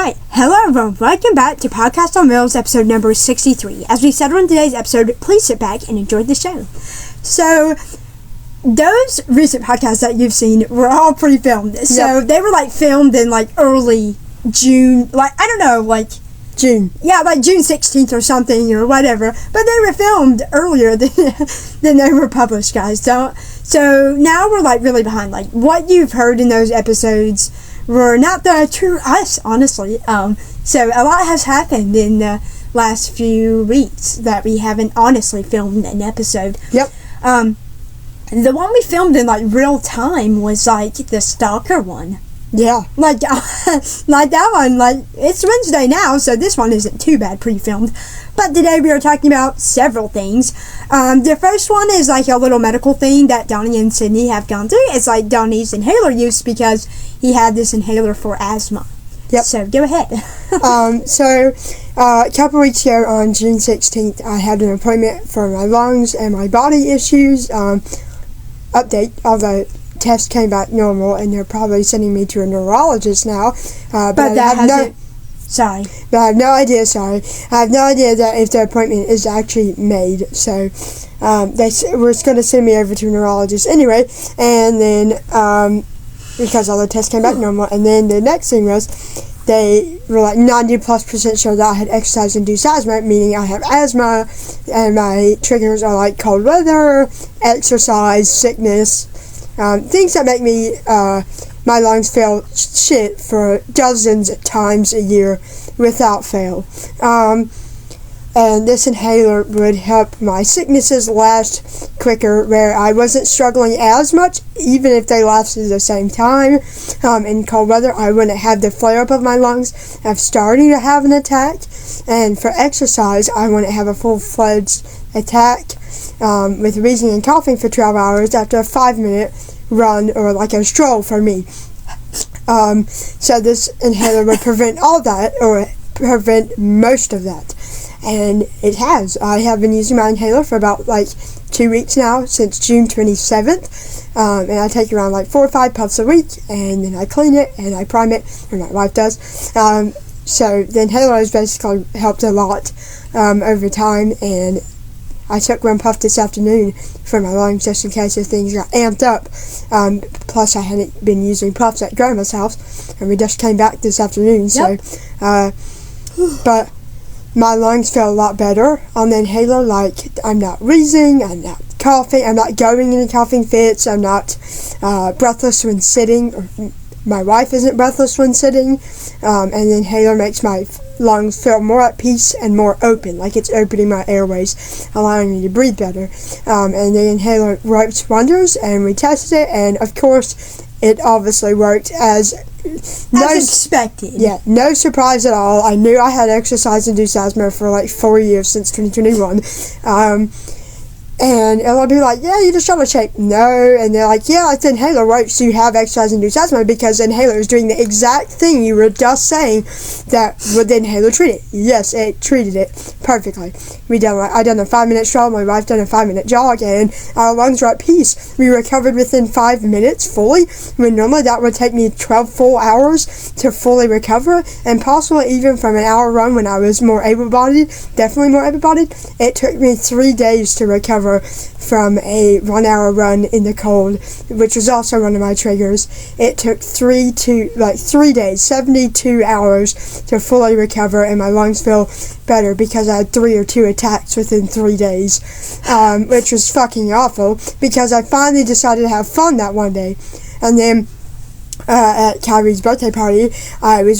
Alright, hello everyone, welcome back to Podcast on Wheelz episode number 63. As we said on today's episode, please sit back and enjoy the show. So, those recent podcasts that you've seen were all pre-filmed. So, they were filmed in early June, June. Yeah, June 16th or something or whatever. But they were filmed earlier than they were published, guys. So now we're really behind. What you've heard in those episodes were not the true us, honestly. So a lot has happened in the last few weeks that we haven't honestly filmed an episode. Yep. The one we filmed in real time was the stalker one. Yeah. That one, it's Wednesday now, so this one isn't too bad pre-filmed. But today we are talking about several things. The first one is a little medical thing that Donny and Sydney have gone through. It's Donny's inhaler use because he had this inhaler for asthma. Yep. So go ahead. A couple weeks ago on June 16th, I had an appointment for my lungs and my body issues. Update, although test came back normal, and they're probably sending me to a neurologist now. But that hasn't... Sorry. But I have no idea, I have no idea that if the appointment is actually made. So, they were going to send me over to a neurologist anyway. And then, because all the tests came back normal. And then the next thing was, they were 90+% sure that I had exercise-induced asthma, meaning I have asthma, and my triggers are cold weather, exercise, sickness, things that make me, my lungs fail shit for dozens of times a year without fail. And this inhaler would help my sicknesses last quicker, where I wasn't struggling as much, even if they lasted at the same time. In cold weather, I wouldn't have the flare-up of my lungs of starting to have an attack. And for exercise, I wouldn't have a full-fledged attack with wheezing and coughing for 12 hours after a 5-minute run or a stroll for me. So this inhaler would prevent all that, or prevent most of that. And it has. I have been using my inhaler for about 2 weeks now, since June 27th. And I take around 4 or 5 puffs a week, and then I clean it and I prime it, or my wife does. So the inhaler has basically helped a lot over time, and I took one puff this afternoon for my lungs just in case if things got amped up. Plus I hadn't been using puffs at Grandma's house, and we just came back this afternoon. Yep. So, but my lungs feel a lot better on the inhaler. I'm not wheezing, I'm not coughing, I'm not going into coughing fits, I'm not breathless when sitting, or my wife isn't breathless when sitting, and the inhaler makes my lungs feel more at peace and more open, it's opening my airways, allowing me to breathe better. And the inhaler works wonders, and we tested it, and of course it obviously worked as expected. Yeah, no surprise at all. I knew I had exercise-induced asthma for 4 years, since 2021. And I'll be yeah, you just double check. No. And they're yeah, it's inhaler works, so you have exercise-induced asthma because the inhaler is doing the exact thing you were just saying that would the inhaler treat it. Yes, it treated it perfectly. I done a 5-minute stroll, my wife done a 5-minute jog, and our lungs were at peace. We recovered within 5 minutes fully, when normally that would take me 12 full hours to fully recover, and possibly even from an hour run when I was more able-bodied, definitely more able-bodied. It took me 3 days to recover from a 1-hour run in the cold, which was also one of my triggers. It took 3 days, 72 hours to fully recover, and my lungs feel better because I had 3 or 2 attacks within 3 days, which was fucking awful, because I finally decided to have fun that one day. And then at Kyrie's birthday party, I was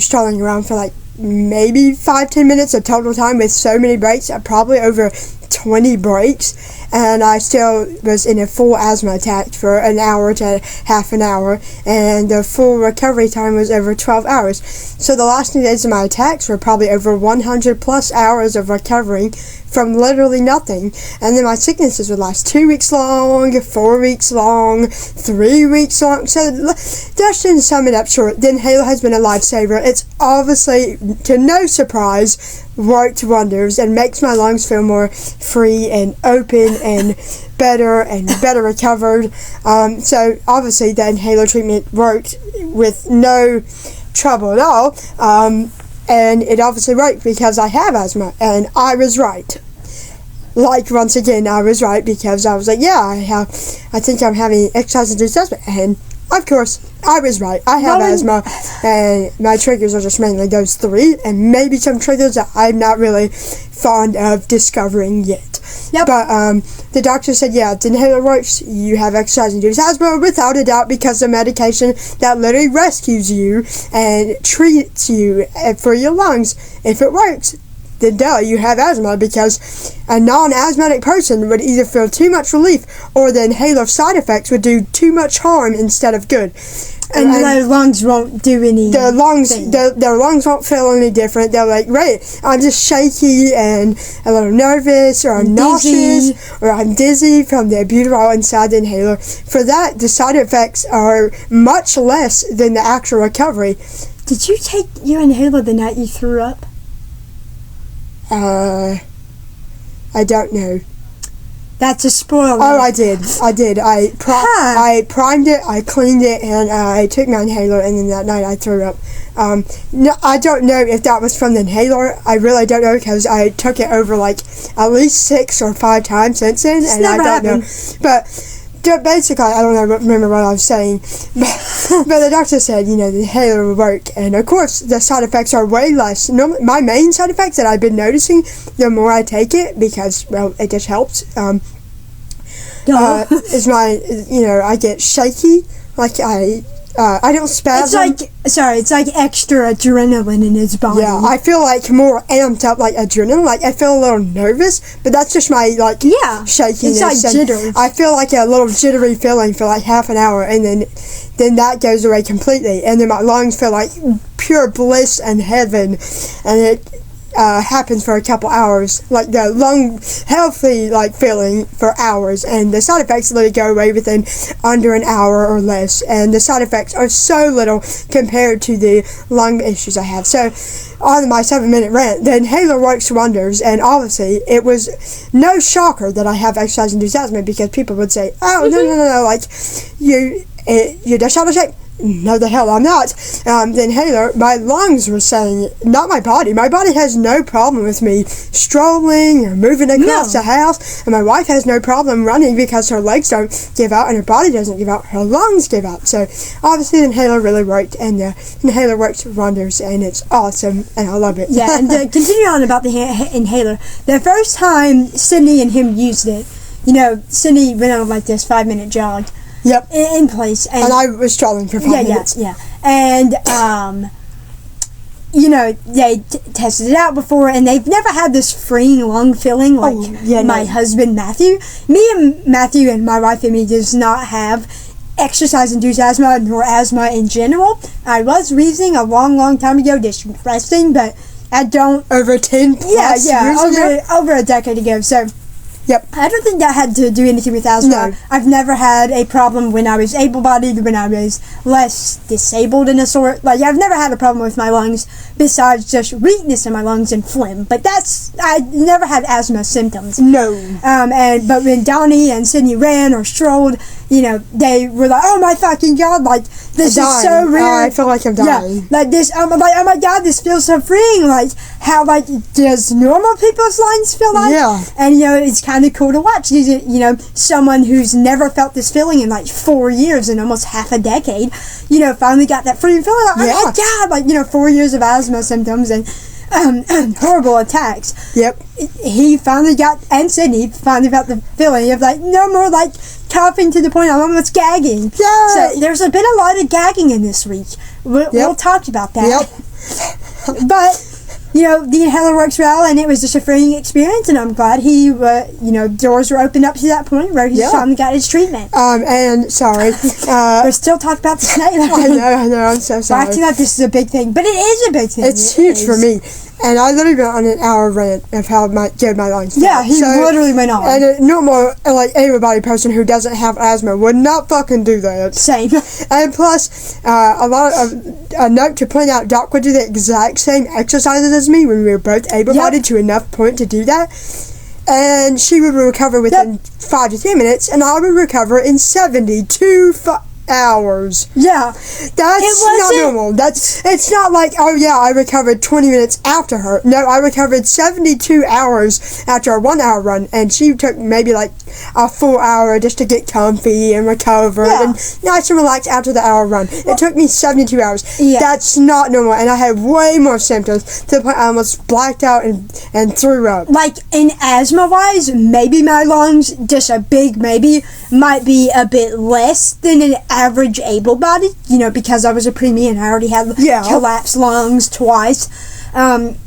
strolling around for maybe 5-10 minutes of total time, with so many breaks, probably over 20 breaks, and I still was in a full asthma attack for an hour to half an hour, and the full recovery time was over 12 hours. So the last 2 days of my attacks were probably over 100+ hours of recovering from literally nothing. And then my sicknesses would last 2 weeks long, 4 weeks long, 3 weeks long. So just to sum it up short, the inhaler has been a lifesaver. It's obviously, to no surprise, worked wonders and makes my lungs feel more free and open and better recovered. So obviously the inhaler treatment worked with no trouble at all. And it obviously worked because I have asthma, and I was right. Like, once again, I was right because I was like, yeah, I think I'm having exercise-induced asthma, and of course, I was right. I have asthma, and my triggers are just mainly those three, and maybe some triggers that I'm not really fond of discovering yet. Yep. But the doctor said, yeah, the inhaler works. You have exercise-induced asthma without a doubt because the medication that literally rescues you and treats you for your lungs, if it works, then duh, you have asthma, because a non-asthmatic person would either feel too much relief or the inhaler side effects would do too much harm instead of good. And their lungs won't do any. Their lungs won't feel any different. They're like, right, I'm just shaky and a little nervous, or I'm nauseous, or I'm dizzy from the butyrol inside the inhaler. For that, the side effects are much less than the actual recovery. Did you take your inhaler the night you threw up? I don't know. That's a spoiler. Oh, I did. I primed it, I cleaned it, and I took my inhaler, and then that night I threw up. No, I don't know if that was from the inhaler. I really don't know, because I took it over like at least 6 or 5 times since then, and I don't know. But basically, I don't remember what I was saying, but the doctor said, the inhaler will work, and of course, the side effects are way less. My main side effects that I've been noticing the more I take it, because, well, it just helps, is I get shaky, like I don't spasm. It's like extra adrenaline in his body. Yeah, I feel like more amped up, like adrenaline. Like, I feel a little nervous, but that's just my, shakiness. It's like jitters. I feel like a little jittery feeling for like half an hour, and then that goes away completely. And then my lungs feel like pure bliss and heaven, and it happens for a couple hours, like the lung healthy feeling for hours, and the side effects literally go away within under an hour or less, and the side effects are so little compared to the lung issues I have. So on my 7-minute rant, the inhaler works wonders, and obviously it was no shocker that I have exercise-induced asthma, because people would say, oh, no, like you're just out of shape. No, the hell I'm not. The inhaler, my lungs were saying, not my body. My body has no problem with me strolling or moving across the house, and my wife has no problem running because her legs don't give out and her body doesn't give out. Her lungs give out. So obviously the inhaler really worked, and the inhaler works wonders, and it's awesome, and I love it. Yeah, and to continue on about the inhaler, the first time Sydney and him used it, Sydney went on like this 5-minute jog. Yep. In place. And I was strolling for 5 minutes. Yeah. And, they tested it out before, and they've never had this freeing lung feeling like my husband, Matthew. Me and Matthew and my wife, Amy, does not have exercise-induced asthma nor asthma in general. I was wheezing a long time ago, distressing, but I don't... Over 10 plus years ago? Over a decade ago, so... Yep. I don't think that had to do anything with asthma. No. I've never had a problem when I was able-bodied, when I was less disabled in a sort. Like, I've never had a problem with my lungs besides just weakness in my lungs and phlegm. But I never had asthma symptoms. No. But when Donny and Sydney ran or strolled, they were like, oh my fucking God, like, this is so weird. I feel like I'm dying. Yeah, like this, I'm like, oh my God, this feels so freeing. Like, how, does normal people's lungs feel like? Yeah. And, it's kind of cool to watch. Someone who's never felt this feeling in, 4 years and almost half a decade, finally got that freeing feeling. Like, oh my God, 4 years of asthma symptoms and horrible attacks. Yep. He finally got, and Sydney finally felt the feeling of, no more, coughing to the point I'm almost gagging. Yeah. So there's been a lot of gagging in this week. We'll talk about that. Yep. But, the inhaler works well, and it was just a freeing experience, and I'm glad he, doors were opened up to that point where he finally got his treatment. And, sorry. We're still talking about the snake. I know, I'm so sorry. I feel like this is a big thing, but it is a big thing. It's huge for me. And I literally went on an hour rant of how good my lungs felt. Yeah, he literally went on. And a normal, able-bodied person who doesn't have asthma would not fucking do that. Same. And plus, a note to point out, Doc would do the exact same exercises as me when we were both able-bodied to enough point to do that. And she would recover within 5 to 10 minutes, and I would recover in 72 hours. Yeah. That's not normal. It's not like, oh yeah, I recovered 20 minutes after her. No, I recovered 72 hours after a 1 hour run, and she took maybe like a full hour just to get comfy and recover and nice and relax after the hour run. It took me 72 hours. Yeah. That's not normal, and I had way more symptoms to the point I almost blacked out and threw up. Like, in asthma-wise, maybe my lungs, just a big maybe, might be a bit less than an average able-bodied, because I was a preemie and I already had collapsed lungs twice.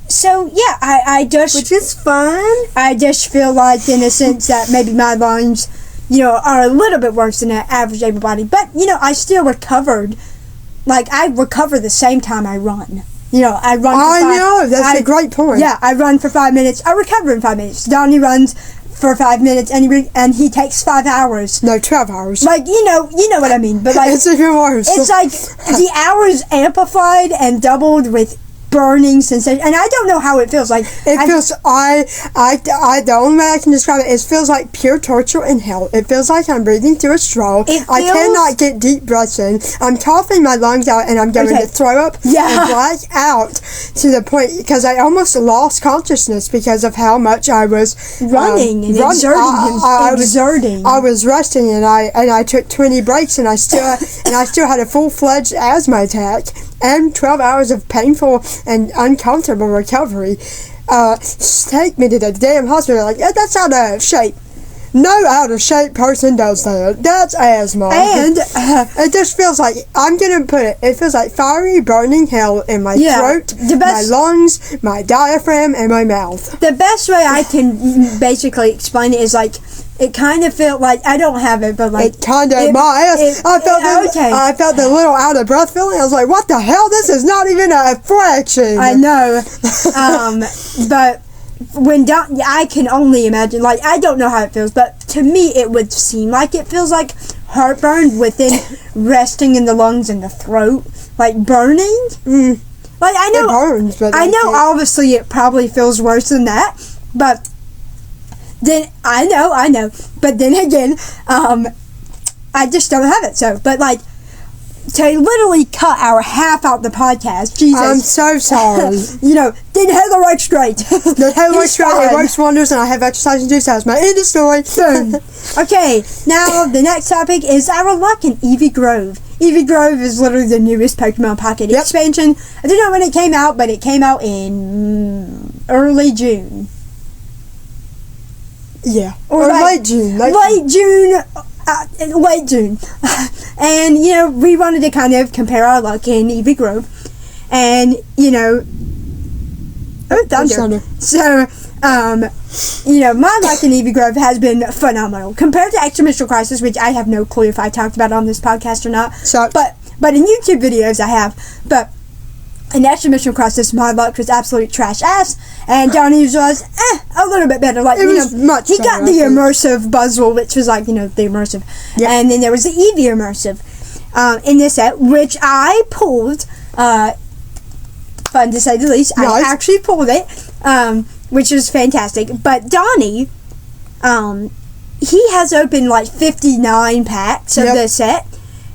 So, yeah, I just... Which is fun. I just feel like, in a sense, that maybe my lungs, are a little bit worse than an average able-bodied. But, I still recovered. Like, I recover the same time I run. I run for that's a great point. Yeah, I run for 5 minutes. I recover in 5 minutes. Donny runs for 5 minutes, and he takes 5 hours. No, 12 hours. Like, you know what I mean. But, like, it's even worse. It's like the hours amplified and doubled with burning sensation, and I don't know how it feels. Like, it feels, the only way I can describe it is, feels like pure torture in hell. It feels like I'm breathing through a straw. I cannot get deep breaths in. I'm coughing my lungs out, and I'm going to throw up and black out to the point, because I almost lost consciousness because of how much I was running and exerting. I was resting, and I took 20 breaks, and I still had a full-fledged asthma attack and 12 hours of painful and uncomfortable recovery. Take me to the damn hospital. Like, that's out of shape. No out of shape person does that. That's asthma. And it just feels like, I'm gonna put it, it feels like fiery burning hell in my throat, my lungs, my diaphragm, and my mouth. The best way I can basically explain it is like, it kind of felt like, I don't have it, but like... It kind of, I felt the little out of breath feeling. I was like, what the hell? This is not even a fraction. I know. But when I can only imagine, like, I don't know how it feels, but to me it would seem like it feels like heartburn within resting in the lungs and the throat. Like, burning. Like, I know... It burns, but I know, obviously, it probably feels worse than that, but... Then I know, but then again, I just don't have it. So, but like, to literally cut our half out the podcast, Jesus, I'm so sorry. Then Halo works great. The Halo works great. It works wonders, and I have exercise-induced asthma. End of story. Boom. Okay, now the next topic is our luck in Eevee Grove. Eevee Grove is literally the newest Pokemon Pocket expansion. I don't know when it came out, but it came out in early June. Yeah, or late June. Late June. And, we wanted to kind of compare our luck in Eevee Grove. And, thunder. So, my luck in Eevee Grove has been phenomenal. Compared to Extra Crisis, which I have no clue if I talked about on this podcast or not. But in YouTube videos I have. But in Extra Crisis, my luck was absolute trash ass, and Donny's was a little bit better. Like, it was much he got the immersive Buzzwole, which was like, the immersive, and then there was the Eevee immersive in this set, which I pulled. Fun to say the least. Nice. I actually pulled it, which was fantastic. But Donny, he has opened like 59 packs of the set,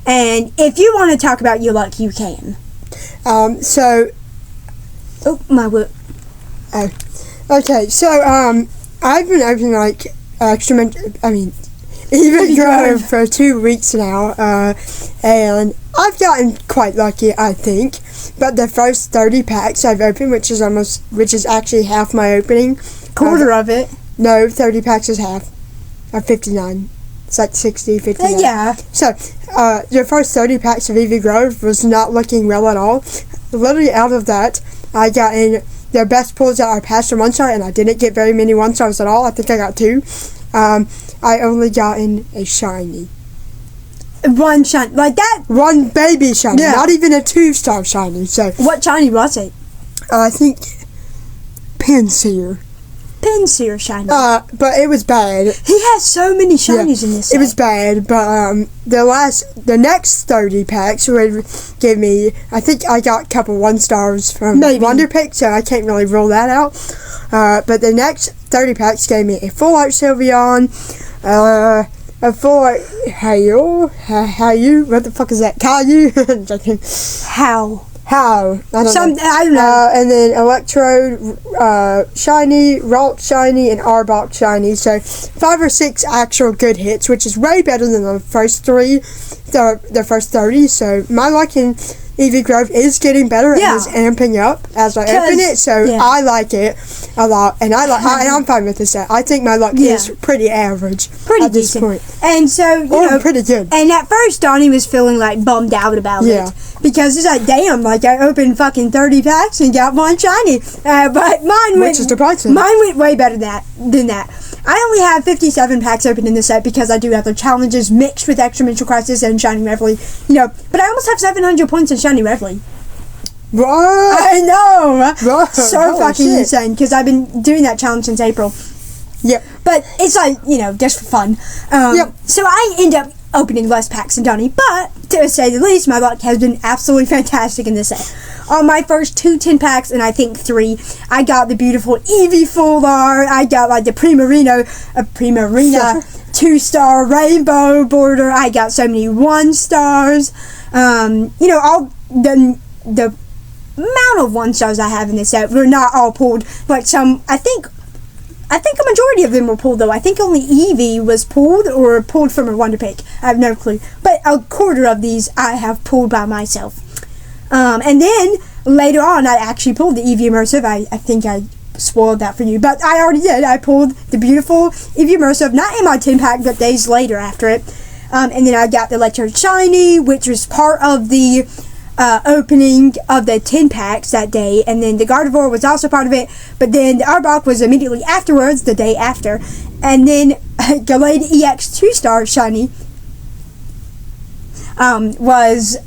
and if you want to talk about your luck, you can. Oh, my word. Oh. Okay, so, I've been opening, like, Eevee Grove for 2 weeks now, and I've gotten quite lucky, I think, but the first 30 packs I've opened, which is actually half my opening. Quarter of it. No, 30 packs is half of 59. It's like 60, 59. Yeah. So, your first 30 packs of Eevee Grove was not looking well at all. Literally out of that, I got in the best pulls that are past the 1-star, and I didn't get very many 1-stars at all. I think I got 2. I only got in a shiny. One shiny. Like that? One baby shiny. Yeah. Not even a 2-star shiny. So, what shiny was it? I think Pinsir. Pinsir shiny. But it was bad. He has so many shinies in this set. It was bad, but the next 30 packs would give me, I think I got a couple 1-stars from Wonder Pick, so I can't really rule that out. But the next 30 packs gave me a full art Sylveon, A full hail. How you? What the fuck is that? Caillou? I'm joking. How? How? I don't know. I don't know. And then electrode, shiny, wrought shiny, and arbok shiny. So 5 or 6 actual good hits, which is way better than the first 3, the first 30. So my luck in Eevee Grove is getting better and is amping up as I open it. So I like it a lot, and I'm fine with this. I think my luck is pretty average at this point. And so pretty good. And at first, Donny was feeling like bummed out about it because it's like, damn, like I opened fucking 30 packs and got 1 shiny, but mine went way better than that. I only have 57 packs open in this set because I do have the challenges mixed with exponential crisis and shiny reveille, but I almost have 700 points in shiny reveille. What? I know. What? So fucking insane because I've been doing that challenge since April. Yep. But it's like, just for fun. So I end up opening less packs than Donny, but to say the least, my luck has been absolutely fantastic in this set. On my first 2 10 packs, and I think 3, I got the beautiful Eevee full art. I got like the Primarina 2-star rainbow border. I got so many 1-stars. All the amount of 1-stars I have in this set were not all pulled. Like some, I think a majority of them were pulled though. I think only Eevee was pulled or pulled from a wonder pick. I have no clue. But a quarter of these I have pulled by myself. And then later on I actually pulled the Eevee Immersive. I think I spoiled that for you, but I already did. I pulled the beautiful Eevee Immersive, not in my 10 pack, but days later after it. And then I got the Electrode Shiny, which was part of the opening of the 10 packs that day, and then the Gardevoir was also part of it, but then the Arbok was immediately afterwards, the day after, and then Gallade EX 2-star Shiny was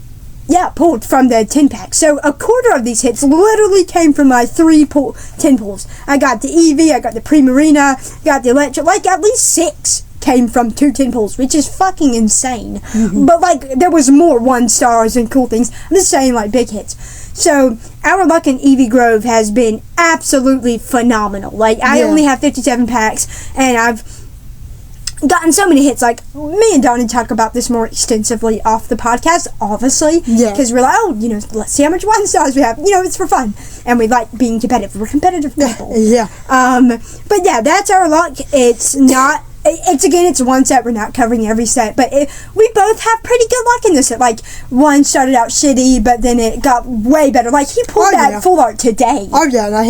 pulled from the 10 pack. So a quarter of these hits literally came from my 10 pulls. I got the Eevee, I got the Primarina, got the Electro, like at least 6 came from 2 10 pulls, which is fucking insane. But like there was more 1-stars and cool things. I'm just saying, like, big hits. So our luck in Eevee Grove has been absolutely phenomenal. Like I only have 57 packs and I've gotten so many hits. Like me and Donny talk about this more extensively off the podcast, obviously, because we're like, let's see how much 1-stars we have. It's for fun, and we like being competitive. We're competitive people. But yeah, that's our luck. It's not. It's one set. We're not covering every set, but we both have pretty good luck in this set. Like one started out shitty, but then it got way better. Like he pulled that full art today. Oh yeah, and I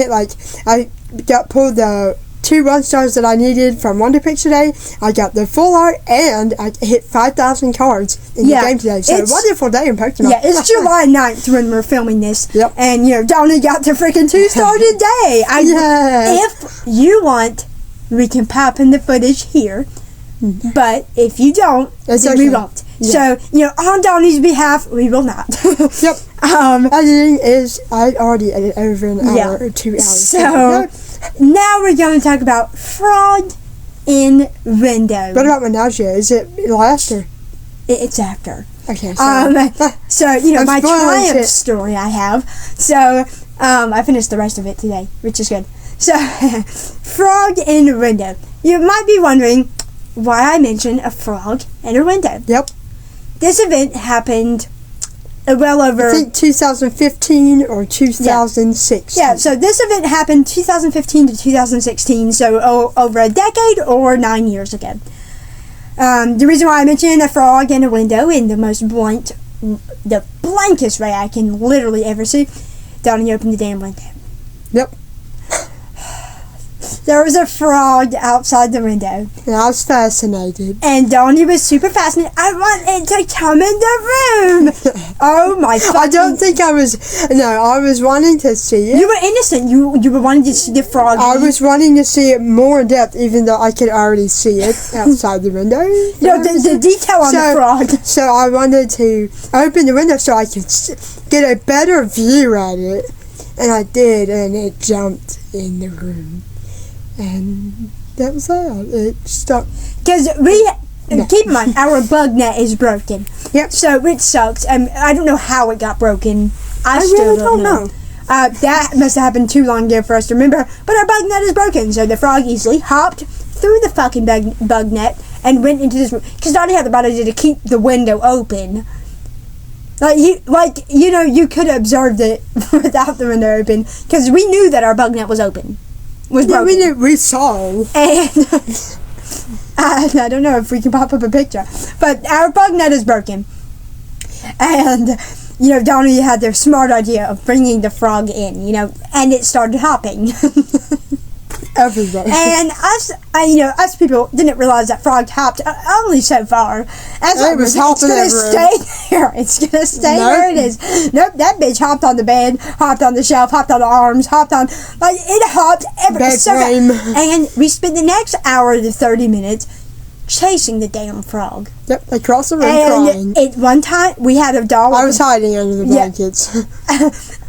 pulled the 2 1-stars that I needed from Wonder Pick today. I got the full art, and I hit 5,000 cards in the game today. So wonderful day in Pokemon. Yeah, it's July 9th when we're filming this. Yep. And Donny got the freaking 2-star today. If you want, we can pop in the footage here, but if you don't, then we won't. So, on Donny's behalf, we will not. Yep. Editing is, I already edited over an hour or 2 hours. So, now we're going to talk about Frog in Window. What about Menage? Is it last or? It's after. Okay, so my triumph story I have. So, I finished the rest of it today, which is good. So, Frog in a Window. You might be wondering why I mentioned a frog in a window. Yep. This event happened well over... I think 2015 or 2016. Yeah, so this event happened 2015 to 2016, so over a decade or 9 years ago. The reason why I mentioned a frog in a window in the blankest way I can literally ever see, Donny opened the damn window. Yep. There was a frog outside the window. And I was fascinated. And Donny was super fascinated. I want it to come in the room. Oh my fucking... I don't think I was... No, I was wanting to see it. You were innocent. You were wanting to see the frog. I was wanting to see it more in depth, even though I could already see it outside the window. The detail on the frog. So I wanted to open the window so I could get a better view at it. And I did, and it jumped in the room. And that was that. It stuck. Because keep in mind, our bug net is broken. Yep. So it sucks. I don't know how it got broken. I really don't know. That must have happened too long ago for us to remember. But our bug net is broken, so the frog easily hopped through the fucking bug net and went into this room. Because Donny had the bad idea to keep the window open. You could have observed it without the window open. Because we knew that our bug net was open. Was broken. Yeah, we saw. And I don't know if we can pop up a picture. But our bug net is broken. And, Donny had their smart idea of bringing the frog in, and it started hopping. Everybody. And us people didn't realize that frog hopped only so far. It was hopping everywhere. It's going to stay there. It's going to stay where it is. Nope, that bitch hopped on the bed, hopped on the shelf, hopped on the arms, it hopped everywhere. And we spent the next hour to 30 minutes chasing the damn frog. Yep, across the room crying. At one time, we had a doll. I was hiding under the blankets.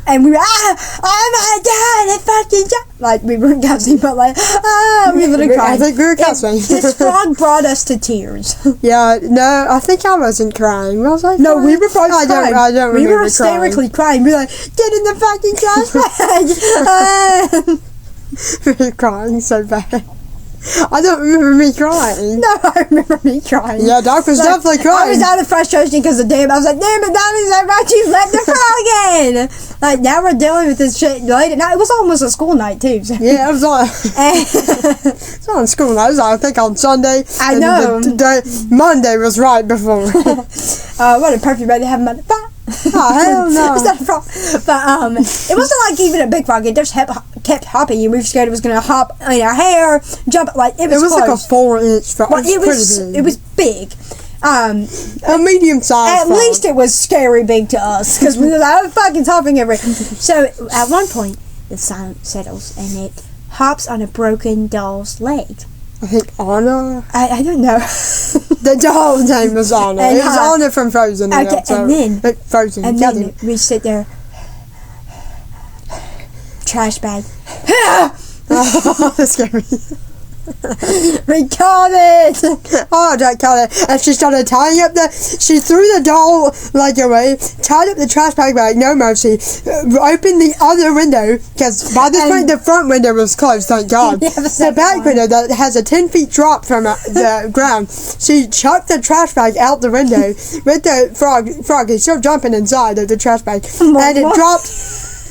And we were, oh my god, it fucking died. We weren't cussing, but we were crying. I think we were cussing. This frog brought us to tears. Yeah, no, I think I wasn't crying. Was I crying? No, we were both crying. I don't remember. We were hysterically crying. We were like, get in the fucking trash bag. We were crying so bad. I don't remember me crying. No, I remember me crying. Yeah, Doc was definitely crying. I was out of frustration because of I was like, damn it, Donny's like, why'd you let the frog in? Now we're dealing with this shit late at night. It was almost a school night, too. So. Yeah, it was on. It's on school night. It was, I think, on Sunday. I know. Monday was right before. What a perfect way to have Monday. Oh, hell no. It's not a frog. But it wasn't like even a big frog. It just kept hopping. We were scared it was going to hop in our hair, jump. It was like a 4-inch frog. Well, it was big. A medium size. At least it was scary big to us because we were like, oh, fuck, it's hopping everywhere. So at one point, the silence settles and it hops on a broken doll's leg. I think Anna. I don't know. The doll's name was Anna. It was Anna from Frozen. Okay, and then Frozen. And then we sit there. Trash bag. Oh, that's scary. We caught it! Oh, don't caught it. And she started tying up she threw the doll away, tied up the trash bag like no mercy, opened the other window, because by this point the front window was closed, thank God. Yeah, the back window that has a 10 feet drop from the ground, she chucked the trash bag out the window with the frog is still jumping inside of the trash bag, and it dropped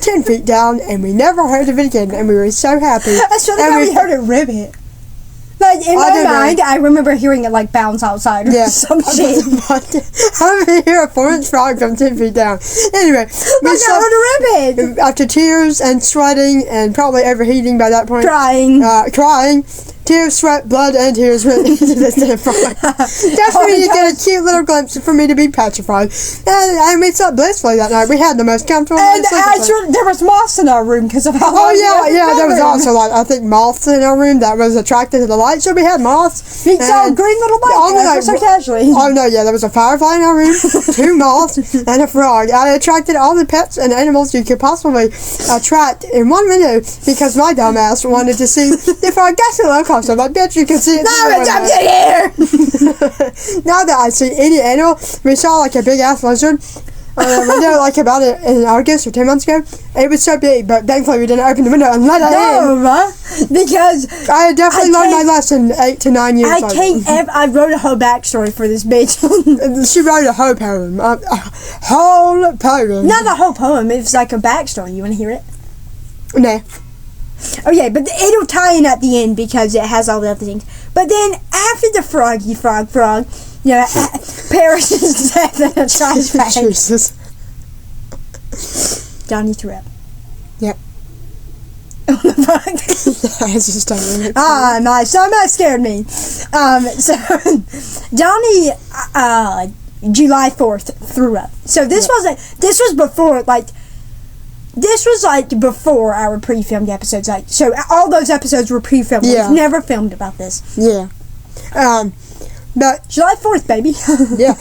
10 feet down, and we never heard of it again, and we were so happy. That's really how we heard it ribbit. In my mind, I remember hearing it bounce outside or some shit. How did you hear a 4-inch frog from 10 feet down? Anyway, we heard a ribbit. After tears and sweating and probably overheating by that point. Crying. Tears, sweat, blood, and tears went into this damn frog. Just for me to get a cute little glimpse for me to be petrified. And we slept blissfully that night. We had the most comfortable night. And there was moths in our room because of how long there was also I think moths in our room that was attracted to the light. So we had moths. We saw green little lights so casually. Oh no, yeah, there was a firefly in our room, 2 moths, and a frog. I attracted all the pets and animals you could possibly attract in one window because my dumbass wanted to see the frog. Guess the local. So I bet you can see it. No, it's up here! Now that I see any animal, we saw a big ass lizard. About it in August or 10 months ago. It was so big, but thankfully we didn't open the window and let it in. Because I had definitely learned my lesson 8 to 9 years ago. I wrote a whole backstory for this bitch. She wrote a whole poem. A whole poem. Not a whole poem, it's a backstory. You want to hear it? Nah. Oh yeah, but it'll tie in at the end because it has all the other things. But then after the froggy frog, perishes death in a trash bag. Jesus. Donny threw up. Yep. What the fuck? I just don't remember. Ah, nice. So that scared me. So Donny, July 4th threw up. So this was before This was before our pre-filmed episodes. So all those episodes were pre-filmed. Yeah. We've never filmed about this. Yeah. But July 4th, baby. Yeah.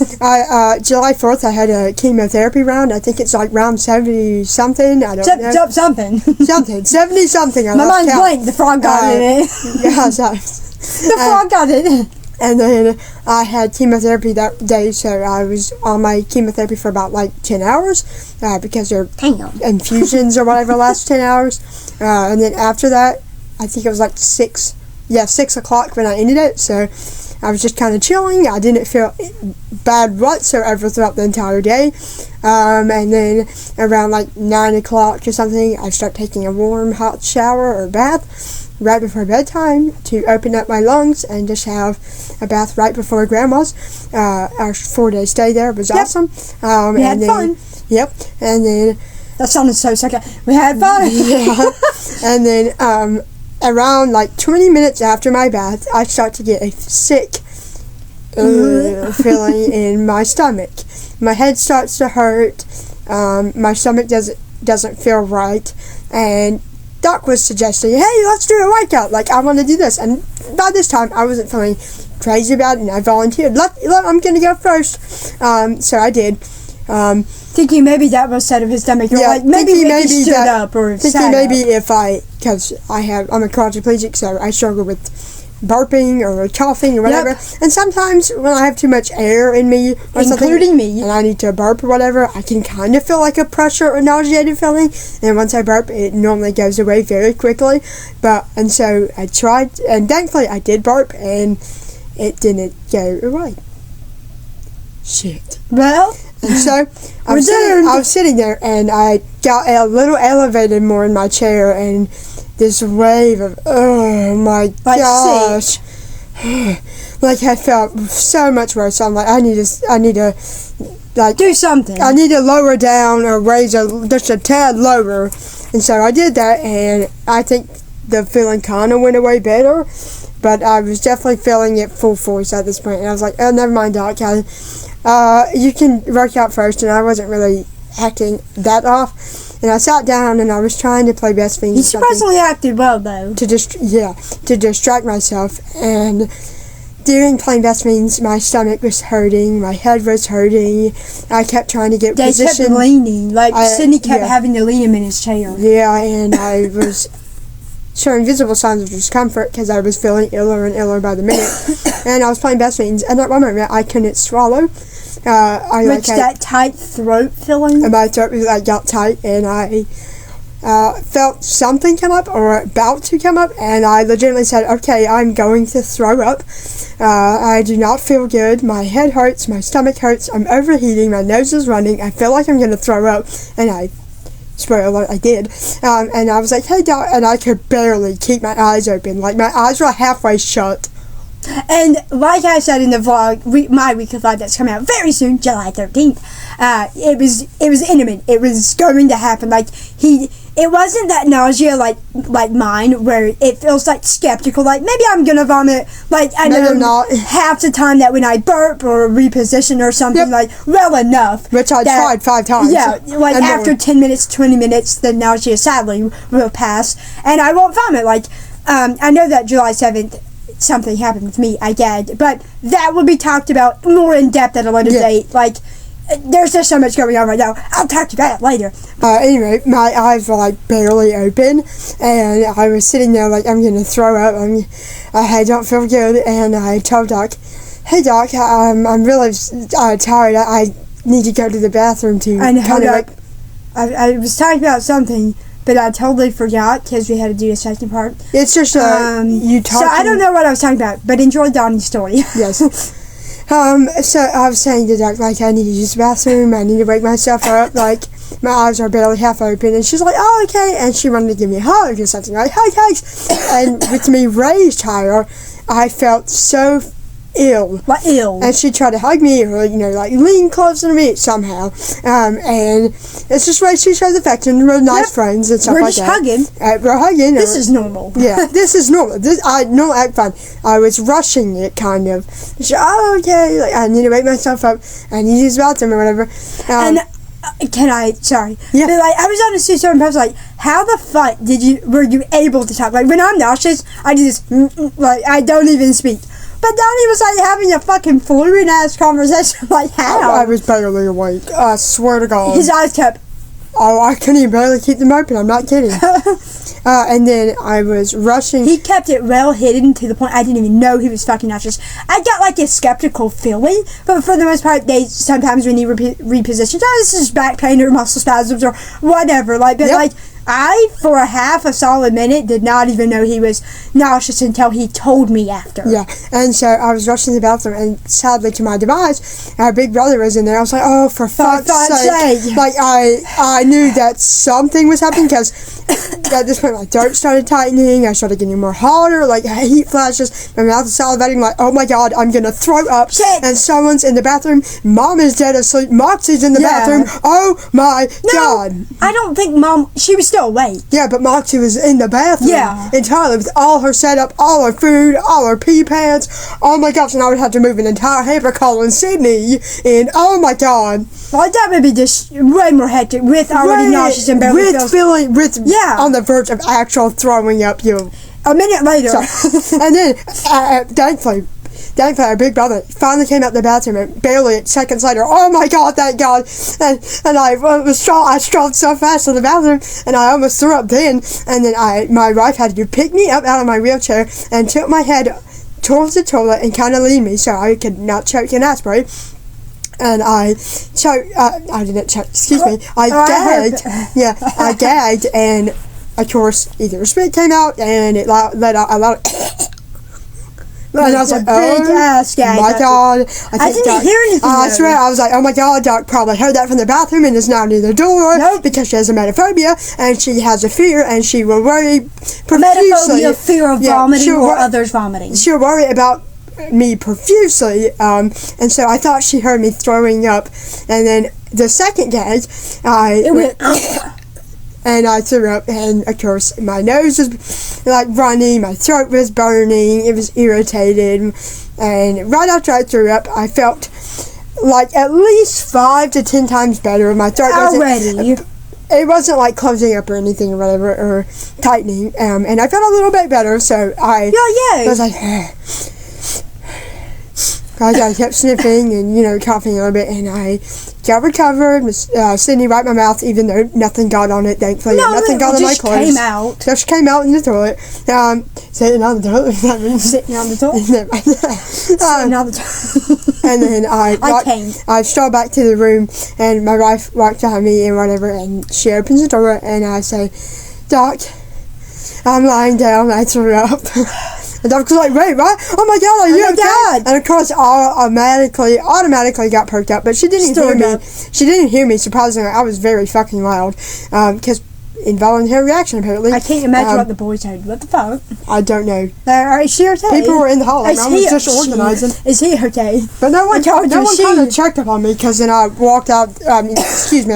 July 4th, I had a chemotherapy round. I think it's round 70-something. I don't know. Something. 70-something. My mind's blank. The frog got it. Yeah, sorry. The frog got it. And then I had chemotherapy that day, so I was on my chemotherapy for about 10 hours because their infusions or whatever last 10 hours. And then after that, I think it was 6 o'clock when I ended it. So I was just kind of chilling. I didn't feel bad whatsoever throughout the entire day. And then around like 9 o'clock or something, I start taking a warm, hot shower or bath right before bedtime to open up my lungs and just have a bath right before Grandma's. Our 4-day stay there was awesome. We had fun. Yep. And then... That sounded so second. We had fun. Yeah. And then around like 20 minutes after my bath, I start to get a sick feeling in my stomach. My head starts to hurt. My stomach doesn't feel right. And Doc was suggesting, hey, let's do a workout. Like, I want to do this. And by this time, I wasn't feeling crazy about it, and I volunteered. I'm going to go first. So I did. Thinking maybe that was set of his stomach. Or like maybe he stood up or sat maybe up. Because I'm a quadriplegic, so I struggle with burping or coughing or whatever. Yep. And sometimes when I have too much air in me, or including me, and I need to burp or whatever, I can kind of feel like a pressure or nauseated feeling. And once I burp, it normally goes away very quickly. And so I tried, and thankfully I did burp, and it didn't go away. Shit. Well. And so I was sitting there, and I got a little elevated more in my chair, and this wave of, oh my gosh. Like, I felt so much worse. So I'm like, I need to like do something. I need to lower down or raise just a tad lower. And so I did that, and I think the feeling kind of went away better. But I was definitely feeling it full force at this point. And I was like, oh, never mind, Doc. You can work out first. And I wasn't really acting that off. And I sat down, and I was trying to play Best Fiends. You surprisingly acted well, though. To distract myself. And during playing Best Fiends, my stomach was hurting. My head was hurting. I kept trying to get position. They kept leaning. Like, Sydney kept having to lean him in his chair. Yeah, and I was showing visible signs of discomfort because I was feeling iller and iller by the minute. And I was playing Best Fiends, and at one moment I couldn't swallow. That tight throat feeling? And my throat was got tight, and I felt something come up, or about to come up, and I legitimately said, okay, I'm going to throw up. I do not feel good. My head hurts. My stomach hurts. I'm overheating. My nose is running. I feel like I'm going to throw up. And spoiler alert, I did. And I was like, hey, Doc, and I could barely keep my eyes open. Like, my eyes were halfway shut. And like I said in the vlog, my weekly vlog that's coming out very soon, July 13th, it was imminent. It was going to happen. Like, it wasn't that nausea like mine, where it feels like skeptical, like maybe I'm gonna vomit. Like, I know not half the time that when I burp or reposition or something, like, well enough. Which I tried 5 times. Yeah, like after 10 minutes, 20 minutes, the nausea sadly will pass, and I won't vomit. Like, I know that July 7th, something happened with me, I gagged, but that will be talked about more in depth at a later date. Like, there's just so much going on right now. I'll talk to you about it later. Anyway, my eyes were like barely open, and I was sitting there like, I'm gonna throw up. I don't feel good, and I told Doc, hey Doc, I'm really tired. I need to go to the bathroom to I was talking about something, but I totally forgot because we had to do the second part. It's just you talking. So I don't know what I was talking about, but enjoy Donny's story. Yes. So I was saying to Doc, like, I need to use the bathroom. I need to wake myself up. Like, my eyes are barely half open, and she's like, oh, okay. And she wanted to give me a hug or something. Like, hey, thanks. And with me raised higher, I felt so ill. Like, ill. And she tried to hug me, or, like, lean closer to me somehow. And it's just way she shows affection. We're nice friends and stuff like that. We're hugging. This is normal. Yeah, this is normal. I don't act fine. I was rushing it, kind of. She, oh, okay. Like, I need to wake myself up. I need to use the bathroom or whatever. Sorry. Yeah. But, like, I was on a certain post, like, how the fuck were you able to talk? Like, when I'm nauseous, I do this, like, I don't even speak. But Donny was like having a fucking fluid ass conversation. Like, how? I was barely awake. I swear to God. His eyes kept. Oh, I couldn't even barely keep them open. I'm not kidding. And then I was rushing. He kept it well hidden to the point I didn't even know he was fucking nauseous. I got like a skeptical feeling, but for the most part, sometimes when he repositions, this is back pain or muscle spasms or whatever. Like, but like, I, for a half a solid minute, did not even know he was nauseous until he told me after. Yeah, and so I was rushing to the bathroom, and sadly, to my demise, our big brother was in there. I was like, oh, for fuck's sake. Like, I knew that something was happening, because at this point, my throat started tightening, I started getting more hotter, like, heat flashes, my mouth is salivating, like, oh my god, I'm gonna throw up, and someone's in the bathroom, Mom is dead asleep, Moxie's in the bathroom, oh my god. I don't think Mom, she was still awake. Yeah, but Moxie was in the bathroom entirely with all her setup, all her food, all her pee pads. Oh my gosh, and I would have to move an entire hamper calling Sydney, and oh my god. Well, that would be just way more hectic with already nauseous and barely on the verge of actual throwing up you. A minute later. So, and then, thankfully, our big brother finally came out the bathroom, and barely seconds later, oh my god, thank god, and I strolled so fast to the bathroom, and I almost threw up then, and then my wife had to pick me up out of my wheelchair, and tilt my head towards the toilet, and kind of lean me, so I could not choke and aspirate, and I didn't choke, excuse me, I gagged, I gagged, and of course, either spit came out, and it let out a lot of and I was like, oh my god. I didn't hear anything. I swear, I was like, oh my god, Doc probably heard that from the bathroom and is now near the door because she has a metaphobia and she has a fear and she will worry profusely. Metaphobia, fear of vomiting or others vomiting. She'll worry about me profusely, and so I thought she heard me throwing up, and then the second gag, it went and I threw up, and of course my nose was like running, my throat was burning, it was irritated, and right after I threw up, I felt like at least 5 to 10 times better. My throat it wasn't like closing up or anything or whatever, or tightening, and I felt a little bit better, so I was like, I kept sniffing and, coughing a little bit, and I got recovered. Sydney wiped my mouth, even though nothing got on it, thankfully. Nothing got on my clothes. Came out. Just came out in the toilet. Sitting on the toilet. Sitting on the toilet? Sitting on the toilet. And then I strolled back to the room, and my wife walked behind me and whatever, and she opens the door, and I say, Doc, I'm lying down, I threw up. And Doc was like, wait, what? Oh my god, are you okay? And of course, automatically got perked up, but she didn't hear me. She didn't hear me, surprisingly. I was very fucking loud, because involuntary reaction, apparently. I can't imagine what the boys heard. What the fuck? I don't know. Is she okay? People were in the hall, and I was just organizing. Is he okay? But no one kind of checked up on me, because then I walked out, I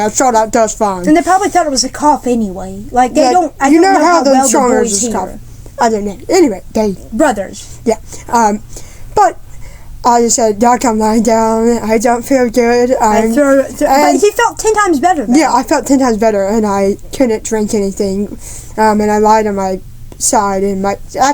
strolled out just fine. And they probably thought it was a cough anyway. Like, they don't, I don't know how well the boys hear. I don't know. Anyway, they... Brothers. Yeah. But I just said, Doc, I'm lying down. I don't feel good. But he felt 10 times better, though. Yeah, I felt 10 times better, and I couldn't drink anything. And I lied on my side, and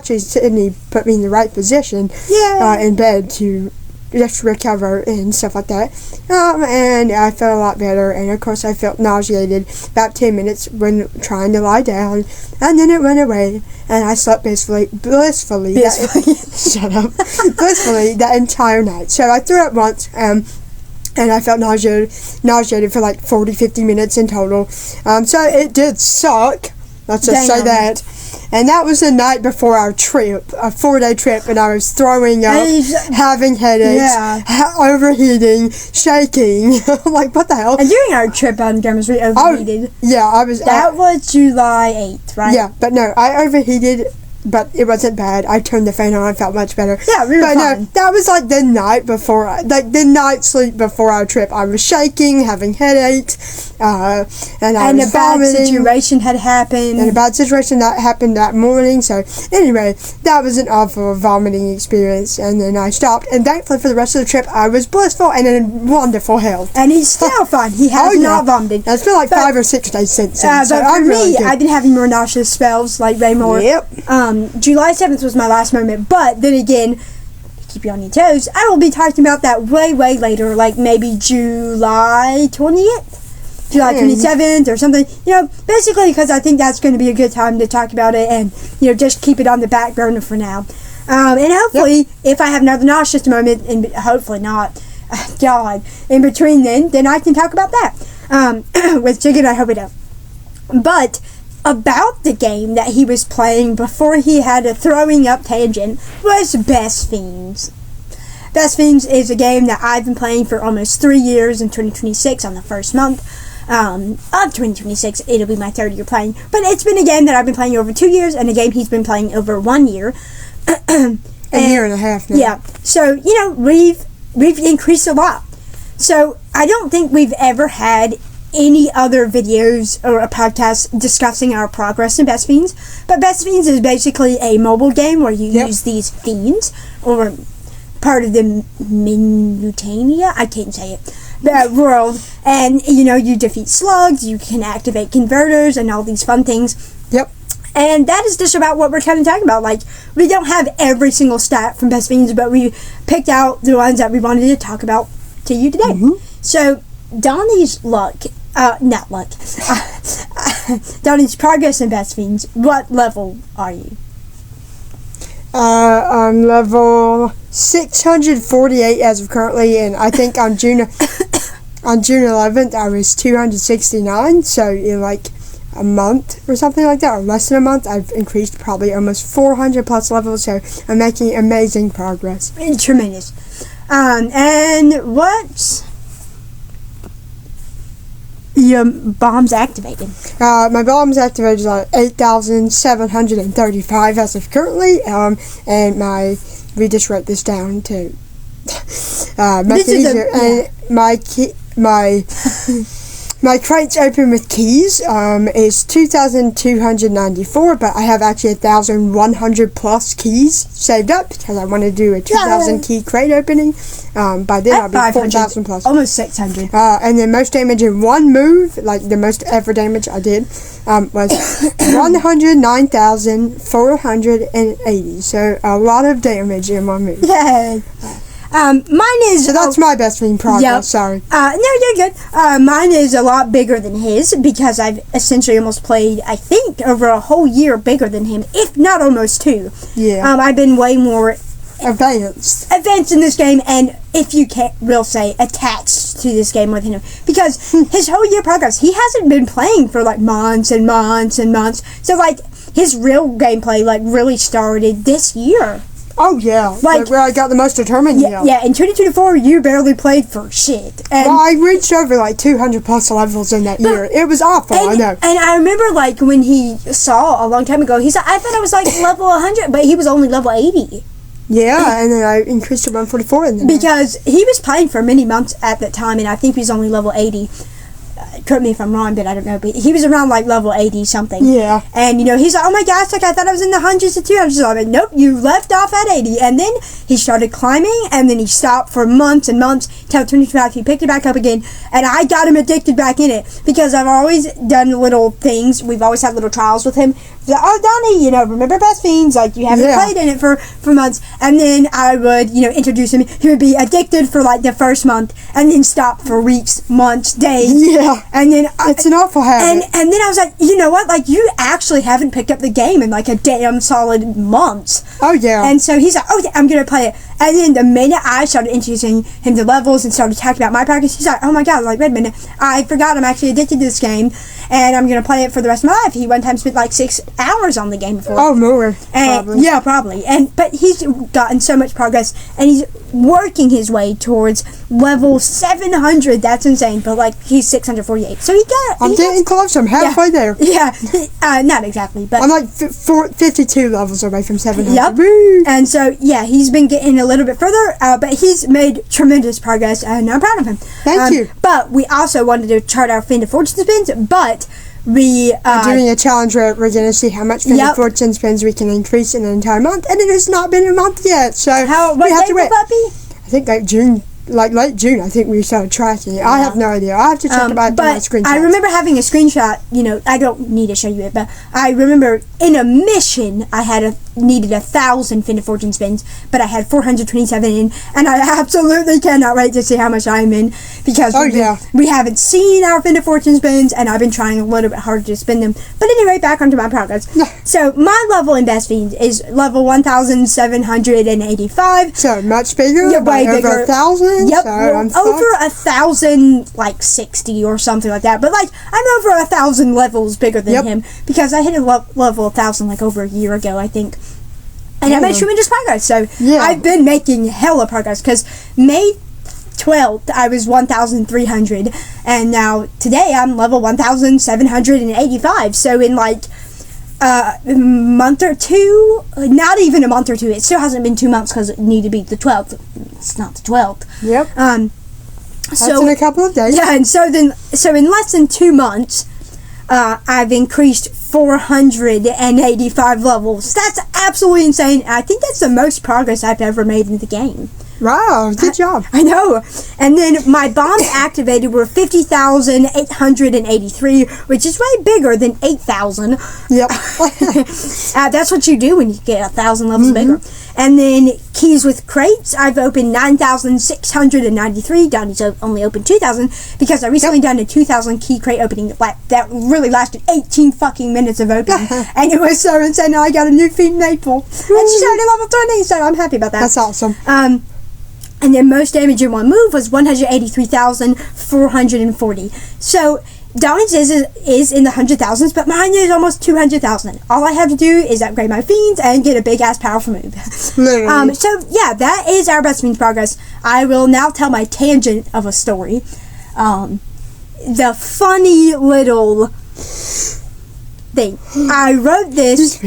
Sydney put me in the right position in bed to just recover and stuff like that. And I felt a lot better, and of course I felt nauseated about 10 minutes when trying to lie down, and then it went away, and I slept blissfully shut up, blissfully that entire night. So I threw up once, and I felt nauseated for like 40-50 minutes in total. So it did suck. Let's just say that. And that was the night before our trip, a 4-day trip, and I was throwing up, having headaches, overheating, shaking. I'm like, what the hell? And during our trip out in Grandma's, we overheated. That was July 8th, right? Yeah, but no, I overheated, but it wasn't bad. I turned the fan on, I felt much better. Yeah, we were fine. No, that was like the night before, the night sleep before our trip. I was shaking, having headaches, and I was vomiting. And a bad situation had happened. And a bad situation that happened that morning. So anyway, that was an awful vomiting experience. And then I stopped, and thankfully for the rest of the trip, I was blissful and in wonderful health. And he's still fine. He has not vomited. It's been like 5 or 6 days since. So but for me, really I've been having more nauseous spells, like way more. Yep. July 7th was my last moment, but then again, keep you on your toes, I will be talking about that way later, like maybe July 20th, July 27th or something, basically because I think that's going to be a good time to talk about it and, just keep it on the back burner for now. And hopefully, if I have another nauseous moment, and hopefully not, God, in between then I can talk about that. With chicken, I hope I don't. But about the game that he was playing before he had a throwing up tangent was Best Fiends. Best Fiends is a game that I've been playing for almost 3 years. In 2026, on the first month of 2026, it'll be my 3rd year playing. But it's been a game that I've been playing over 2 years, and a game he's been playing over 1 year. A year and a half now. Yeah. So, we've increased a lot. So, I don't think we've ever had any other videos or a podcast discussing our progress in Best Fiends. But Best Fiends is basically a mobile game where you use these fiends, or part of the Minutania, I can't say it, the world, and you defeat slugs, you can activate converters and all these fun things. Yep. And that is just about what we're kind of talking about. Like, we don't have every single stat from Best Fiends, but we picked out the ones that we wanted to talk about to you today. So Donny's Donny's progress in Best Fiends, what level are you? I'm level 648 as of currently, and I think on June 11th I was 269. So in like a month or something like that, or less than a month, I've increased probably almost 400 plus levels. So I'm making amazing progress. Tremendous. And what's your bombs activated? My bombs activated are 8,735 as of currently, and we just wrote this down to make it easier. And my crates open with keys is 2,294, but I have actually 1,100 plus keys saved up because I want to do a 2,000 key crate opening. By then I'll be 4,000 plus. Almost 600. And then most damage in one move, like the most ever damage I did, was 109,480. So a lot of damage in one move. Yay. Mine is... So that's my Best Fiend progress, sorry. No, you're good. Mine is a lot bigger than his, because I've essentially almost played, I think, over a whole year bigger than him, if not almost 2. Yeah. I've been way more... Advanced in this game, and if you will say, attached to this game with him. Because his whole year progress, he hasn't been playing for, like, months and months and months. So, like, his real gameplay, like, really started this year. Oh, yeah. Like, where I got the most determined, yeah. Yeah, in 2024, you barely played for shit. And well, I reached over, like, 200 plus levels in that year. It was awful, I know. And I remember, like, when he saw a long time ago, he said, I thought I was, like, level 100, but he was only level 80. Yeah, and then I increased to 144 in there. Because he was playing for many months at that time, and I think he was only level 80. Correct me if I'm wrong, but I don't know. But he was around like level 80 something. Yeah. And he's like, oh my gosh, like I thought I was in the hundreds of 200s. I was like, nope, you left off at 80. And then he started climbing, and then he stopped for months and months till 2025. He picked it back up again, and I got him addicted back in it because I've always done little things. We've always had little trials with him. Like, oh, Donny, remember Best Fiends? Like, you haven't played in it for months. And then I would, introduce him. He would be addicted for like the first month, and then stop for weeks, months, days. Yeah. And then it's an awful habit. And then I was like, you know what? Like, you actually haven't picked up the game in like a damn solid months. Oh, yeah. And so he's like, oh, yeah, I'm going to play it. And then the minute I started introducing him to levels and started talking about my practice, he's like, oh my God, like, wait a minute. I forgot I'm actually addicted to this game, and I'm going to play it for the rest of my life. He one time spent like 6 hours on the game before. Oh, more. And, probably. Yeah, probably. But he's gotten so much progress, and he's working his way towards level 700. That's insane. But like, he's 648. So I'm getting close. I'm halfway there. Yeah. Not exactly, but I'm like 52 levels away from 700. Yep. Woo. And so, yeah, he's been getting a little bit further, but he's made tremendous progress, and I'm proud of him. Thank you. But we also wanted to chart our Fiend of Fortune spins, but we are doing a challenge where we're going to see how much Fiend of Fortune spins we can increase in an entire month, and it has not been a month yet, so we have to wait. I think like June. Like late June, I think we started tracking it. Yeah. I have no idea. I have to check about my screenshots. I remember having a screenshot. I don't need to show you it, but I remember in a mission I had needed 1,000 Fin of Fortune spins, but I had 427 in, and I absolutely cannot wait to see how much I'm in, because we haven't seen our Fin of Fortune spins, and I've been trying a little bit harder to spin them. But anyway, back onto my progress. So my level in Best Fiends is level 1,785. So much bigger, way bigger. Over 1,000. Yep, So over 1,000, like 60 or something like that. But like I'm over 1,000 levels bigger than him, because I hit a level 1,000 like over a year ago, I think. And I made tremendous progress. So I've been making hella progress, because May 12th I was 1,300, and now today I'm level 1,785. So in like a month or two, not even a month or two, it still hasn't been 2 months, because it need to be the 12th. It's not the 12th. Yep. That's in a couple of days. Yeah, and so in less than 2 months, I've increased 485 levels. That's absolutely insane. I think that's the most progress I've ever made in the game. Wow, good job. I know. And then my bombs activated were 50,883, which is way bigger than 8,000. Yep. That's what you do when you get 1,000 levels bigger. And then keys with crates, I've opened 9,693. Donny's only opened 2,000, because I recently done a 2,000 key crate opening that really lasted 18 fucking minutes of opening. And it was so insane. Now I got a new Fiend Maple. And she's already level 20, so I'm happy about that. That's awesome. And then most damage in one move was 183,440. So Donny's is in the 100,000s, but mine is almost 200,000. All I have to do is upgrade my Fiends and get a big ass powerful move. Literally. So yeah, that is our Best Fiends progress. I will now tell my tangent of a story. The funny little thing. I wrote this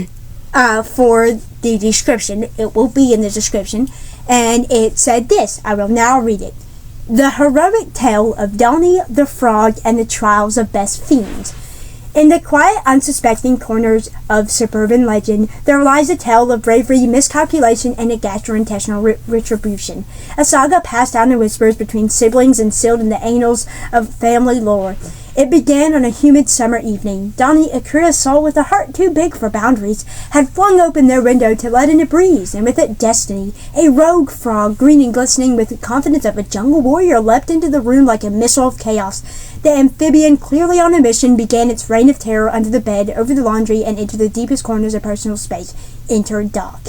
for the description. It will be in the description. And it said this. I will now read it. The heroic tale of Donny the Frog and the trials of Best Fiends. In the quiet, unsuspecting corners of suburban legend, there lies a tale of bravery, miscalculation, and a gastrointestinal retribution. A saga passed down in whispers between siblings and sealed in the annals of family lore. It began on a humid summer evening. Donny, a curious soul with a heart too big for boundaries, had flung open their window to let in a breeze, and with it destiny. A rogue frog, green and glistening with the confidence of a jungle warrior, leapt into the room like a missile of chaos. The amphibian, clearly on a mission, began its reign of terror under the bed, over the laundry, and into the deepest corners of personal space. Enter Doc.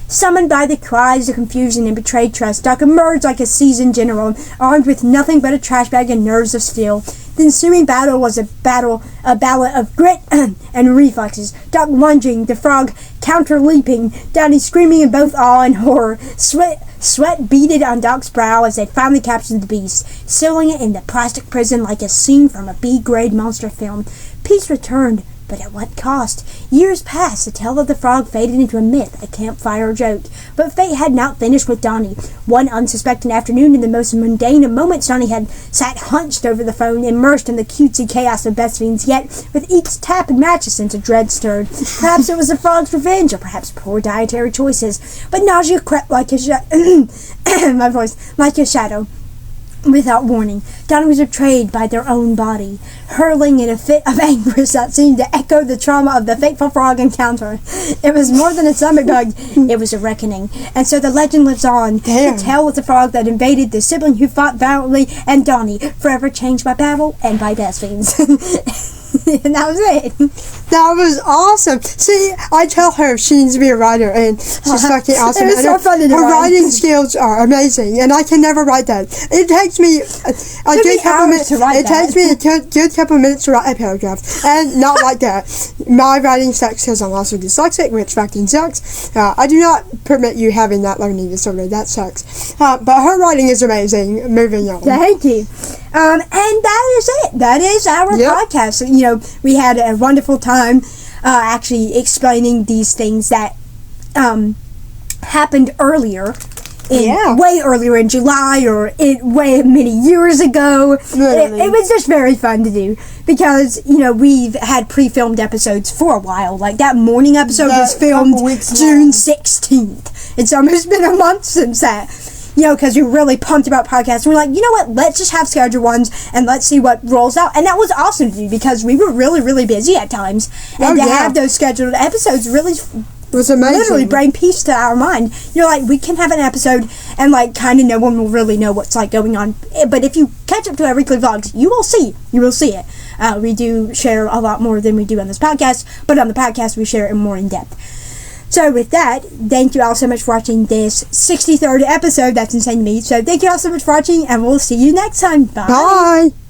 Summoned by the cries of confusion and betrayed trust, Doc emerged like a seasoned general, armed with nothing but a trash bag and nerves of steel. The ensuing battle was a ballad of grit and reflexes. Doc lunging, the frog counter-leaping, Donny screaming in both awe and horror. Sweat beaded on Doc's brow as they finally captured the beast, sealing it in the plastic prison like a scene from a B-grade monster film. Peace returned, but at what cost? Years passed, the tale of the frog faded into a myth, a campfire joke. But fate had not finished with Donny. One unsuspecting afternoon, in the most mundane of moments, Donny had sat hunched over the phone, immersed in the cutesy chaos of Best Fiends, yet with each tap and match a sense of dread stirred. Perhaps it was the frog's revenge, or perhaps poor dietary choices. But nausea crept like a like a shadow. Without warning, Donny was betrayed by their own body, hurling in a fit of anguish that seemed to echo the trauma of the fateful frog encounter. It was more than a stomach bug, it was a reckoning. And so the legend lives on. Damn. The tale of the frog that invaded the sibling who fought valiantly, and Donny, forever changed by battle and by Best Fiends. And that was it. That was awesome. See, I tell her she needs to be a writer, and she's fucking awesome. It was so fun to her write. writing skills are amazing, and I can never write that. It takes me a good couple minutes to write that. takes me a good couple minutes to write a paragraph, and not like that. My writing sucks because I'm also dyslexic, which fucking sucks. I do not permit you having that learning disorder. That sucks. But her writing is amazing. Moving on. Thank you. And that is it. That is our podcast. You know, we had a wonderful time actually explaining these things that happened earlier. Way earlier in July, or way many years ago. It was just very fun to do, because, you know, we've had pre-filmed episodes for a while. Like, that morning episode was filmed June 16th. It's almost been a month since that. You know, because we were really pumped about podcasts. And we're like, you know what, let's just have scheduled ones and let's see what rolls out. And that was awesome to do, because we were really, really busy at times. And to have those scheduled episodes really It was amazing. Literally bring peace to our mind. You're like, we can have an episode and like kind of no one will really know what's like going on. But if you catch up to our weekly vlogs, you will see it. We do share a lot more than we do on this podcast, but on the podcast we share it more in depth. So with that, thank you all so much for watching this 63rd episode. That's insane to me. So thank you all so much for watching, and we'll see you next time. Bye. Bye.